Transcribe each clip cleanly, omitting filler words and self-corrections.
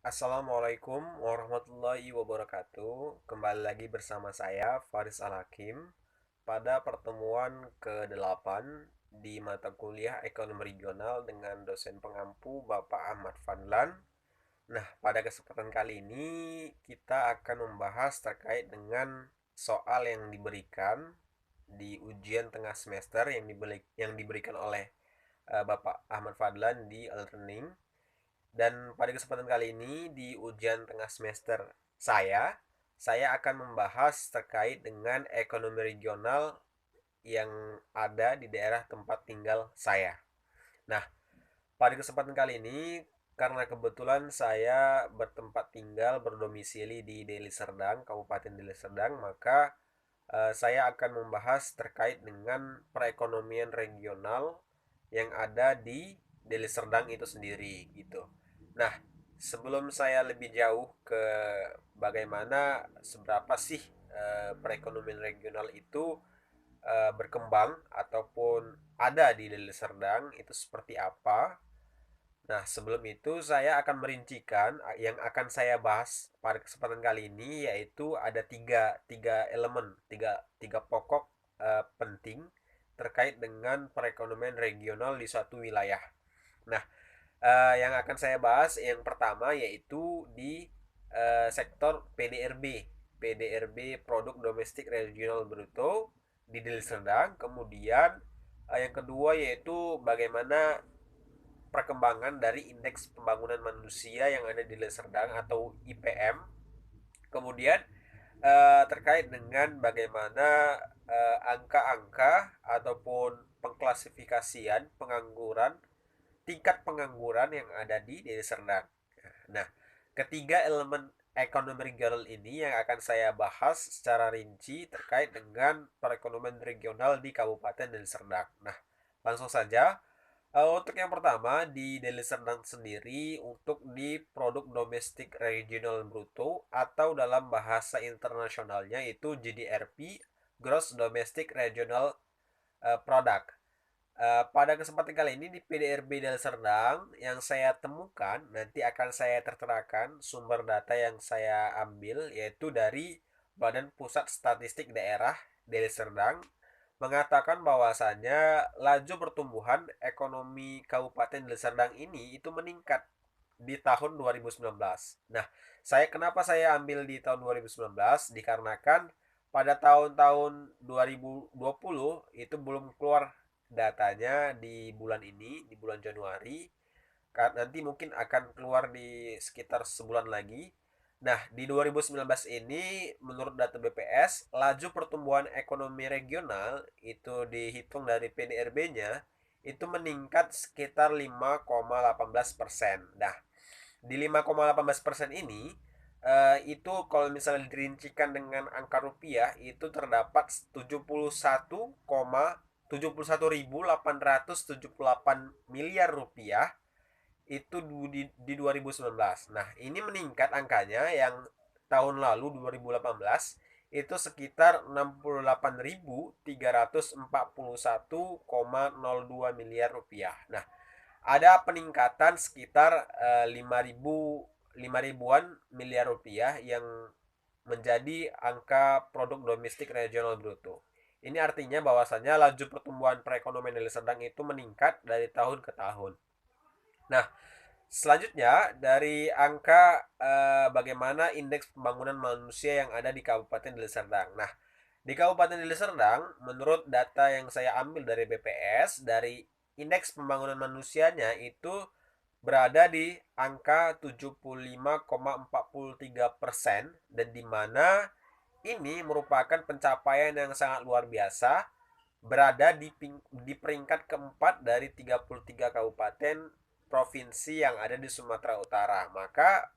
Assalamualaikum warahmatullahi wabarakatuh. Kembali lagi bersama saya Faris Al-Hakim pada pertemuan ke-8 di mata kuliah Ekonomi Regional dengan dosen pengampu Bapak Ahmad Fadlan. Nah, pada kesempatan kali ini kita akan membahas terkait dengan soal yang diberikan di ujian tengah semester yang diberikan oleh Bapak Ahmad Fadlan di e-learning. Dan pada kesempatan kali ini di ujian tengah semester saya akan membahas terkait dengan ekonomi regional yang ada di daerah tempat tinggal saya. Nah, pada kesempatan kali ini karena kebetulan saya bertempat tinggal berdomisili di Deli Serdang, Kabupaten Deli Serdang, maka saya akan membahas terkait dengan perekonomian regional yang ada di Deli Serdang itu sendiri gitu. Nah, sebelum saya lebih jauh ke bagaimana seberapa sih perekonomian regional itu berkembang ataupun ada di Deli Serdang itu seperti apa. Nah, sebelum itu saya akan merincikan yang akan saya bahas pada kesempatan kali ini yaitu ada tiga elemen, tiga pokok penting terkait dengan perekonomian regional di suatu wilayah. Nah, yang akan saya bahas yang pertama yaitu di sektor PDRB. PDRB Produk Domestik Regional Bruto di Deli Serdang. Kemudian yang kedua yaitu bagaimana perkembangan dari indeks pembangunan manusia yang ada di Deli Serdang atau IPM. Kemudian terkait dengan bagaimana angka-angka ataupun pengklasifikasian pengangguran, tingkat pengangguran yang ada di Deli Serdang. Nah, ketiga elemen ekonomi regional ini yang akan saya bahas secara rinci terkait dengan perekonomian regional di Kabupaten Deli Serdang. Nah, langsung saja. Untuk yang pertama di Deli Serdang sendiri untuk di produk domestik regional bruto atau dalam bahasa internasionalnya itu GDRP, Gross Domestic Regional Product. Pada kesempatan kali ini di PDRB Deli Serdang yang saya temukan nanti akan saya terterakan sumber data yang saya ambil yaitu dari Badan Pusat Statistik Daerah Deli Serdang mengatakan bahwasanya laju pertumbuhan ekonomi Kabupaten Deli Serdang ini itu meningkat di tahun 2019. Nah, kenapa saya ambil di tahun 2019 dikarenakan pada tahun-tahun 2020 itu belum keluar datanya di bulan ini, di bulan Januari. Nanti mungkin akan keluar di sekitar sebulan lagi. Nah, di 2019 ini menurut data BPS, laju pertumbuhan ekonomi regional itu dihitung dari PDRB-nya itu meningkat sekitar 5,18%. Nah, di 5,18% ini itu kalau misalnya dirincikan dengan angka rupiah itu terdapat 71,71.878 miliar rupiah itu di 2019. Nah, ini meningkat angkanya yang tahun lalu 2018 itu sekitar 68.341,02 miliar rupiah. Nah, ada peningkatan sekitar 5 ribuan miliar rupiah yang menjadi angka produk domestik regional bruto. Ini artinya bahwasanya laju pertumbuhan perekonomian Deli Serdang itu meningkat dari tahun ke tahun. Nah, selanjutnya dari angka bagaimana indeks pembangunan manusia yang ada di Kabupaten Deli Serdang. Nah, di Kabupaten Deli Serdang, menurut data yang saya ambil dari BPS, dari indeks pembangunan manusianya itu berada di angka 75,43% dan di mana ini merupakan pencapaian yang sangat luar biasa berada di peringkat keempat dari 33 kabupaten provinsi yang ada di Sumatera Utara. Maka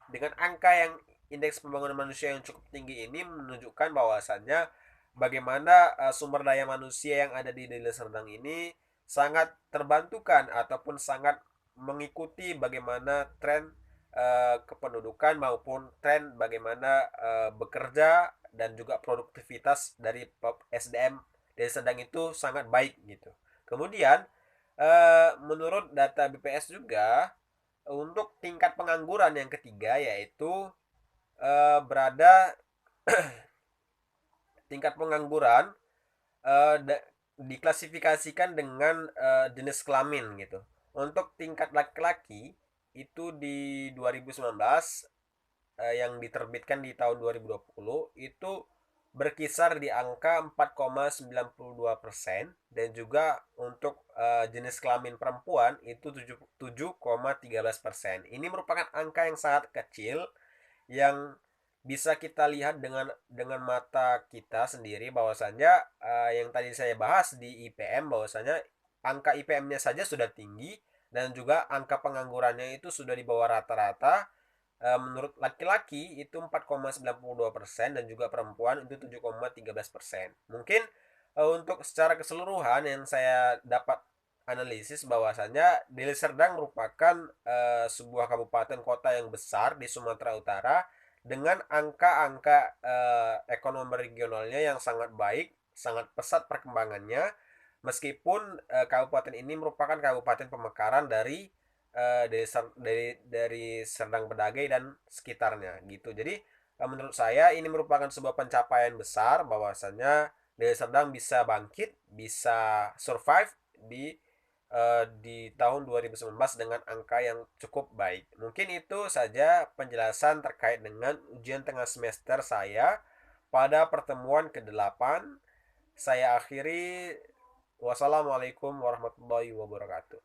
dengan angka yang indeks pembangunan manusia yang cukup tinggi ini menunjukkan bahwasannya bagaimana sumber daya manusia yang ada di Deli Serdang ini sangat terbantukan ataupun sangat mengikuti bagaimana tren kependudukan maupun tren bagaimana bekerja dan juga produktivitas dari SDM dan sedang itu sangat baik gitu. Kemudian menurut data BPS juga Untuk tingkat pengangguran yang ketiga yaitu berada tingkat pengangguran eh, diklasifikasikan dengan jenis kelamin gitu. Untuk tingkat laki-laki itu di 2019 yang diterbitkan di tahun 2020 itu berkisar di angka 4,92% dan juga untuk jenis kelamin perempuan itu 7,13%. Ini merupakan angka yang sangat kecil yang bisa kita lihat dengan mata kita sendiri bahwasanya yang tadi saya bahas di IPM bahwasanya angka IPM-nya saja sudah tinggi dan juga angka penganggurannya itu sudah di bawah rata-rata. Menurut laki-laki itu 4,92% dan juga perempuan itu 7,13%. Mungkin untuk secara keseluruhan yang saya dapat analisis bahwasanya Deli Serdang merupakan sebuah kabupaten kota yang besar di Sumatera Utara dengan angka-angka ekonomi regionalnya yang sangat baik, sangat pesat perkembangannya. Meskipun kabupaten ini merupakan kabupaten pemekaran dari Serdang Bedagai dan sekitarnya gitu. Jadi menurut saya ini merupakan sebuah pencapaian besar bahwasanya Deli Serdang bisa bangkit, bisa survive di tahun 2019 dengan angka yang cukup baik. Mungkin itu saja penjelasan terkait dengan ujian tengah semester saya pada pertemuan ke-8. Saya akhiri. Wassalamualaikum warahmatullahi wabarakatuh.